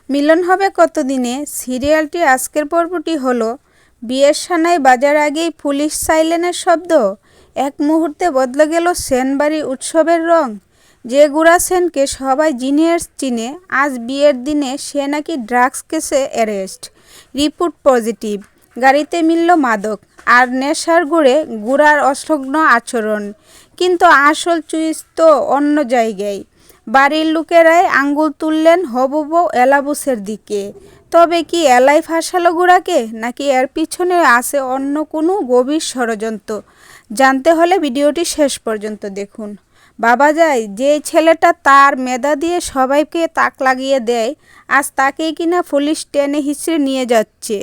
মিলন হবে কতদিনে সিরিয়ালটি আজকের পর্বটি হলো বিয়ের সানাই বাজার আগেই পুলিশ সাইরেনের শব্দ। এক মুহূর্তে বদলে গেল সেনবাড়ি উৎসবের রং। যে গুড়া সেনকে সবাই জিনিয়ার্স চিনে, আজ বিয়ের দিনে সে নাকি ড্রাগস কেসে অ্যারেস্ট। Report positive. গাড়িতে মিলল মাদক আর নেশার গুড়ে গুড়ার অসংলগ্ন আচরণ। কিন্তু আসল চুইস তো অন্য জায়গায়। বাড়ির লোকেরাই আঙ্গুল তুললেন হবু বউ এলাবুসের দিকে। তবে কি এলাই ফাঁসালো গুড়াকে, নাকি এর পিছনে আছে অন্য কোনো গভীর ষড়যন্ত্র? জানতে হলে ভিডিওটি শেষ পর্যন্ত দেখুন। বাবা যায় যে ছেলেটা তার মেধা দিয়ে সবাইকে তাক লাগিয়ে দেয়, আজ তাকেই কিনা পুলিশ টেনে হিঁচড়ে নিয়ে যাচ্ছে।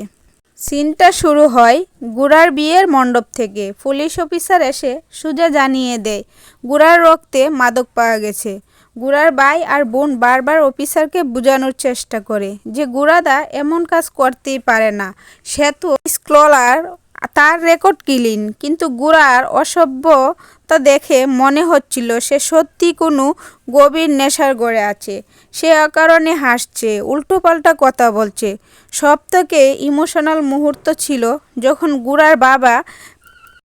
সিনটা শুরু হয় গুড়ার বিয়ের মণ্ডপ থেকে। পুলিশ অফিসার এসে সোজা জানিয়ে দেয় গুড়ার রক্তে মাদক পাওয়া গেছে। গুড়ার ভাই আর বোন বারবার অফিসারকে বোঝানোর চেষ্টা করে যে গুড়াদা এমন কাজ করতেই পারে না, সে তো স্কলার, তার রেকর্ড ক্লিন। কিন্তু গুড়ার অসভ্যতা দেখে মনে হচ্ছিল সে সত্যি কোনো গভীর নেশার গড়ে আছে। সে অকারণে হাসছে, উল্টোপাল্টা কথা বলছে। সবথেকে ইমোশনাল মুহূর্ত ছিল যখন গুড়ার বাবা,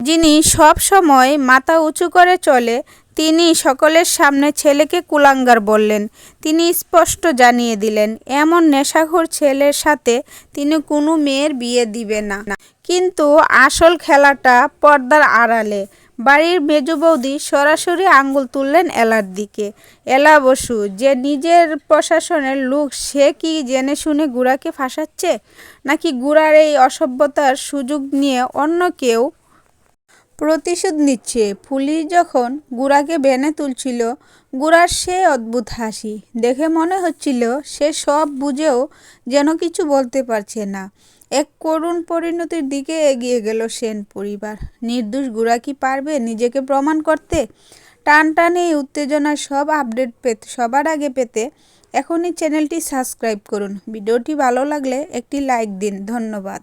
যিনি সব সময় মাথা উঁচু করে চলে, তিনি সকলের সামনে ছেলেকে কুলাঙ্গার বললেন। তিনি স্পষ্ট জানিয়ে দিলেন এমন নেশাখোর ছেলের সাথে তিনি কোনো মেয়ের বিয়ে দিবে না। কিন্তু আসল খেলাটা পর্দার আড়ালে। বাড়ির মেজ বৌদি সরাসরি আঙ্গুল তুললেন এলার দিকে। এলা বসু যে নিজের প্রশাসনের লোক, সে কি জেনে শুনে গুড়াকে ফাঁসাচ্ছে, নাকি গুড়ার এই অসভ্যতার সুযোগ নিয়ে অন্য কেউ প্রতিশোধ নিচ্ছে? পুলিশ যখন গুড়াকে ভ্যানে তুলছিল, গুড়ার সেই অদ্ভুত হাসি দেখে মনে হচ্ছিল সে সব বুঝেও যেন কিছু বলতে পারছে না। এক করুণ পরিণতির দিকে এগিয়ে গেল সেন পরিবার। নির্দোষ গুড়া কি পারবে নিজেকে প্রমাণ করতে? টান টানে এই উত্তেজনার সব আপডেট পেতে সবার আগে পেতে এখনই চ্যানেলটি সাবস্ক্রাইব করুন। ভিডিওটি ভালো লাগলে একটি লাইক দিন। ধন্যবাদ।